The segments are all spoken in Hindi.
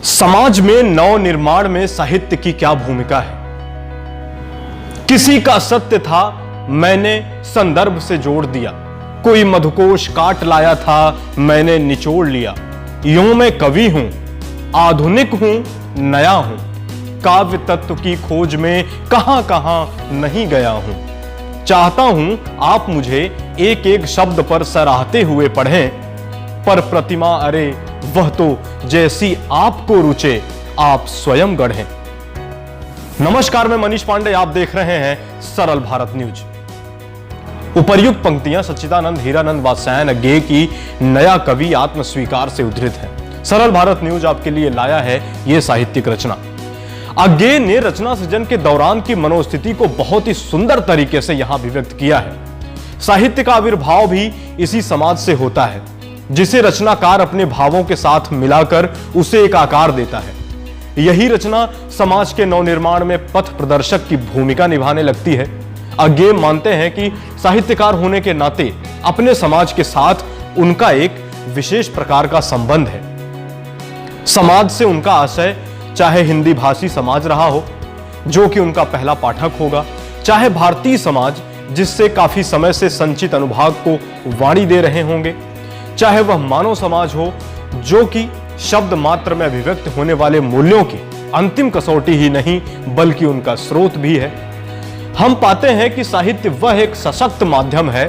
समाज में नव निर्माण में साहित्य की क्या भूमिका है? किसी का सत्य था, मैंने संदर्भ से जोड़ दिया। कोई मधुकोश काट लाया था, मैंने निचोड़ लिया। यूं मैं कवि हूं, आधुनिक हूं, नया हूं। काव्य तत्व की खोज में कहां कहां नहीं गया हूं। चाहता हूं आप मुझे एक एक शब्द पर सराहते हुए पढ़ें, पर प्रतिमा अरे वह तो जैसी आपको रुचे आप स्वयं गढ़ें। नमस्कार, मैं मनीष पांडे, आप देख रहे हैं सरल भारत न्यूज। उपर्युक्त पंक्तियां सच्चिदानंद हीरानंद वात्स्यायन अज्ञेय की नया कवि आत्मस्वीकार से उद्धृत हैं। सरल भारत न्यूज आपके लिए लाया है यह साहित्यिक रचना। अज्ञेय ने रचना सृजन के दौरान की मनोस्थिति को बहुत ही सुंदर तरीके से यहां अभिव्यक्त किया है। साहित्य का आविर्भाव भी इसी समाज से होता है, जिसे रचनाकार अपने भावों के साथ मिलाकर उसे एक आकार देता है। यही रचना समाज के नवनिर्माण में पथ प्रदर्शक की भूमिका निभाने लगती है। अज्ञेय मानते हैं कि साहित्यकार होने के नाते अपने समाज के साथ उनका एक विशेष प्रकार का संबंध है। समाज से उनका आशय चाहे हिंदी भाषी समाज रहा हो, जो कि उनका पहला पाठक होगा, चाहे भारतीय समाज जिससे काफी समय से संचित अनुभाग को वाणी दे रहे होंगे, चाहे वह मानव समाज हो जो कि शब्द मात्र में अभिव्यक्त होने वाले मूल्यों की अंतिम कसौटी ही नहीं बल्कि उनका स्रोत भी है। हम पाते हैं कि साहित्य वह एक सशक्त माध्यम है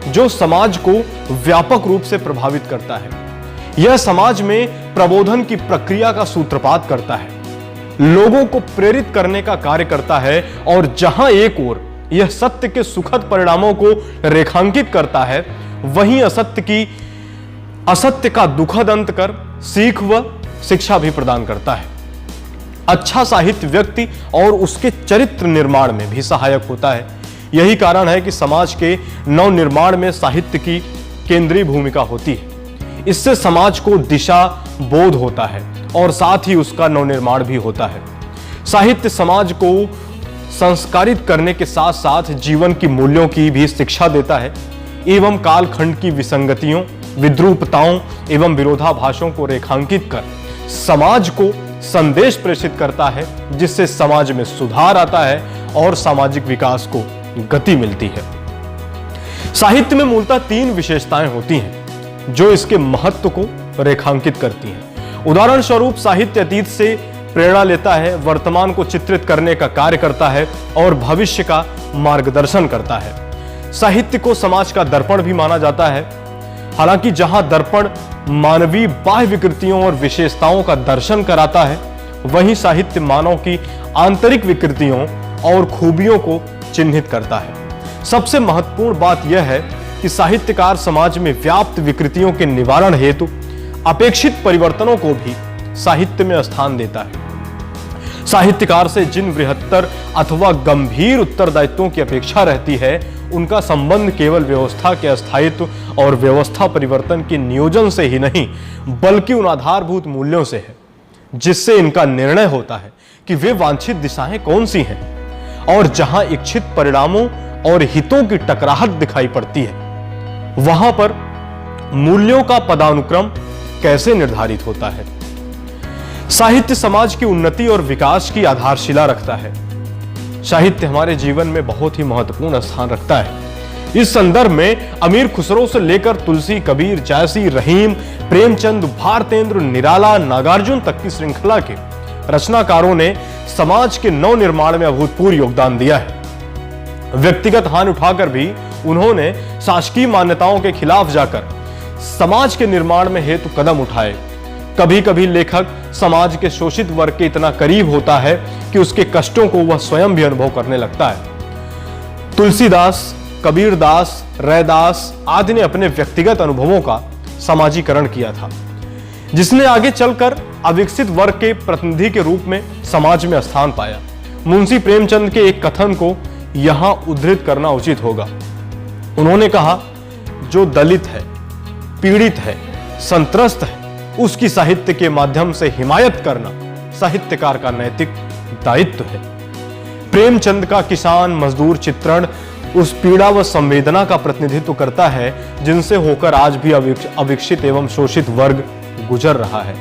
जो समाज को व्यापक रूप से प्रभावित करता है। यह समाज में प्रबोधन की प्रक्रिया का सूत्रपात करता है, लोगों को प्रेरित करने का कार्य करता है, और जहां एक ओर यह सत्य के सुखद परिणामों को रेखांकित करता है, वहीं असत्य का दुखद अंत कर सीख व शिक्षा भी प्रदान करता है। अच्छा साहित्य व्यक्ति और उसके चरित्र निर्माण में भी सहायक होता है। यही कारण है कि समाज के नव निर्माण में साहित्य की केंद्रीय भूमिका होती है। इससे समाज को दिशा बोध होता है और साथ ही उसका नवनिर्माण भी होता है। साहित्य समाज को संस्कारित करने के साथ साथ जीवन की मूल्यों की भी शिक्षा देता है एवं कालखंड की विसंगतियों, विद्रूपताओं एवं विरोधाभासों को रेखांकित कर समाज को संदेश प्रेषित करता है, जिससे समाज में सुधार आता है और सामाजिक विकास को गति मिलती है। साहित्य में मूलतः तीन विशेषताएं होती हैं जो इसके महत्व को रेखांकित करती हैं। उदाहरण स्वरूप साहित्य अतीत से प्रेरणा लेता है, वर्तमान को चित्रित करने का कार्य करता है और भविष्य का मार्गदर्शन करता है। साहित्य को समाज का दर्पण भी माना जाता है। हालांकि जहां दर्पण मानवीय बाह्य विकृतियों और विशेषताओं का दर्शन कराता है, वहीं साहित्य मानव की आंतरिक विकृतियों और खूबियों को चिन्हित करता है। सबसे महत्वपूर्ण बात यह है कि साहित्यकार समाज में व्याप्त विकृतियों के निवारण हेतु अपेक्षित परिवर्तनों को भी साहित्य में स्थान देता है। साहित्यकार से जिन बृहत्तर अथवा गंभीर उत्तरदायित्वों की अपेक्षा रहती है, उनका संबंध केवल व्यवस्था के अस्थायित्व और व्यवस्था परिवर्तन के नियोजन से ही नहीं बल्कि उन आधारभूत मूल्यों से है जिससे इनका निर्णय होता है कि वे वांछित दिशाएं कौन सी हैं, और जहां इच्छित परिणामों और हितों की टकराहट दिखाई पड़ती है, वहां पर मूल्यों का पदानुक्रम कैसे निर्धारित होता है। साहित्य समाज की उन्नति और विकास की आधारशिला रखता है। साहित्य हमारे जीवन में बहुत ही महत्वपूर्ण स्थान रखता है। इस संदर्भ में अमीर खुसरो से लेकर तुलसी, कबीर, जायसी, रहीम, प्रेमचंद, भारतेंद्र, निराला, नागार्जुन तक की श्रृंखला के रचनाकारों ने समाज के नव निर्माण में अभूतपूर्व योगदान दिया है। व्यक्तिगत हानि उठाकर भी उन्होंने शासकीय मान्यताओं के खिलाफ जाकर समाज के निर्माण में हेतु कदम उठाए। कभी कभी लेखक समाज के शोषित वर्ग के इतना करीब होता है कि उसके कष्टों को वह स्वयं भी अनुभव करने लगता है। तुलसीदास, कबीरदास, रैदास आदि ने अपने व्यक्तिगत अनुभवों का समाजीकरण किया था, जिसने आगे चलकर अविकसित वर्ग के प्रतिनिधि के रूप में समाज में स्थान पाया। मुंशी प्रेमचंद के एक कथन को यहां उद्धृत करना उचित होगा। उन्होंने कहा, जो दलित है, पीड़ित है, संत्रस्त है, उसकी साहित्य के माध्यम से हिमायत करना साहित्यकार का नैतिक दायित्व है। प्रेमचंद का किसान मजदूर चित्रण उस पीड़ा व संवेदना का प्रतिनिधित्व करता है जिनसे होकर आज भी अविकसित एवं शोषित वर्ग गुजर रहा है।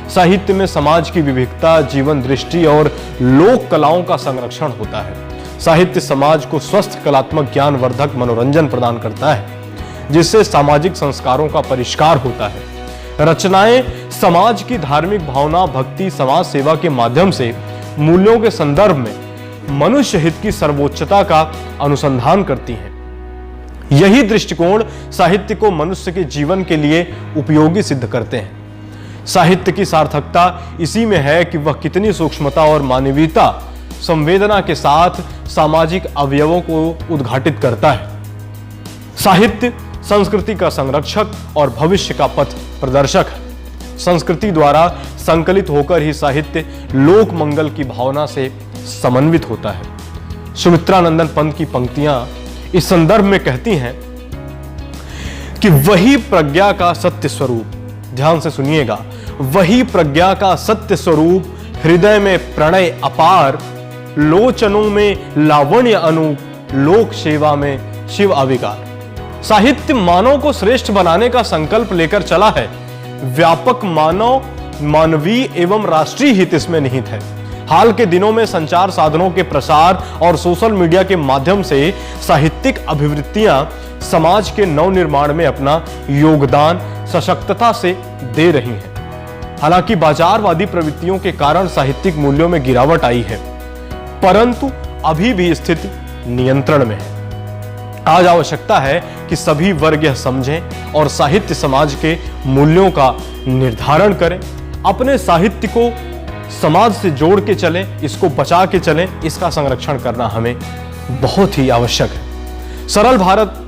साहित्य में समाज की विविधता, जीवन दृष्टि और लोक कलाओं का संरक्षण होता है। साहित्य समाज को स्वस्थ कलात्मक ज्ञानवर्धक मनोरंजन प्रदान करता है, जिससे सामाजिक संस्कारों का परिष्कार होता है। रचनाएं समाज की धार्मिक भावना, भक्ति, समाज सेवा के माध्यम से मूल्यों के संदर्भ में मनुष्य हित की सर्वोच्चता का अनुसंधान करती हैं। यही दृष्टिकोण साहित्य को मनुष्य के जीवन के लिए उपयोगी सिद्ध करते हैं। साहित्य की सार्थकता इसी में है कि वह कितनी सूक्ष्मता और मानवीयता, संवेदना के साथ सामाजिक अवयवों को उद्घाटित करता है। साहित्य संस्कृति का संरक्षक और भविष्य का पथ प्रदर्शक है। संस्कृति द्वारा संकलित होकर ही साहित्य लोक मंगल की भावना से समन्वित होता है। सुमित्रानंदन पंत की पंक्तियां इस संदर्भ में कहती हैं कि वही प्रज्ञा का सत्य स्वरूप, ध्यान से सुनिएगा, वही प्रज्ञा का सत्य स्वरूप, हृदय में प्रणय अपार, लोचनों में लावण्य अनूप, लोक सेवा में शिव अविकार। साहित्य मानव को श्रेष्ठ बनाने का संकल्प लेकर चला है। व्यापक मानवीय एवं राष्ट्रीय हित इसमें निहित है। हाल के दिनों में संचार साधनों के प्रसार और सोशल मीडिया के माध्यम से साहित्यिक अभिवृत्तियां समाज के नवनिर्माण में अपना योगदान सशक्तता से दे रही हैं। हालांकि बाजारवादी प्रवृत्तियों के कारण साहित्यिक मूल्यों में गिरावट आई है, परंतु अभी भी स्थिति नियंत्रण में है। आज आवश्यकता है कि सभी वर्ग यह समझें और साहित्य समाज के मूल्यों का निर्धारण करें। अपने साहित्य को समाज से जोड़ के चलें, इसको बचा के चलें, इसका संरक्षण करना हमें बहुत ही आवश्यक है। सरल भारत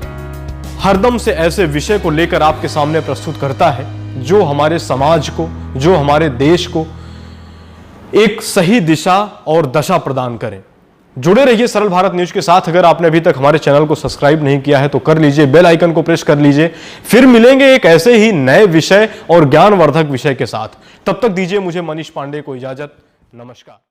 हरदम से ऐसे विषय को लेकर आपके सामने प्रस्तुत करता है जो हमारे समाज को, जो हमारे देश को एक सही दिशा और दशा प्रदान करें। जुड़े रहिए सरल भारत न्यूज के साथ। अगर आपने अभी तक हमारे चैनल को सब्सक्राइब नहीं किया है तो कर लीजिए, बेल आइकन को प्रेस कर लीजिए। फिर मिलेंगे एक ऐसे ही नए विषय और ज्ञानवर्धक विषय के साथ। तब तक दीजिए मुझे मनीष पांडे को इजाजत। नमस्कार।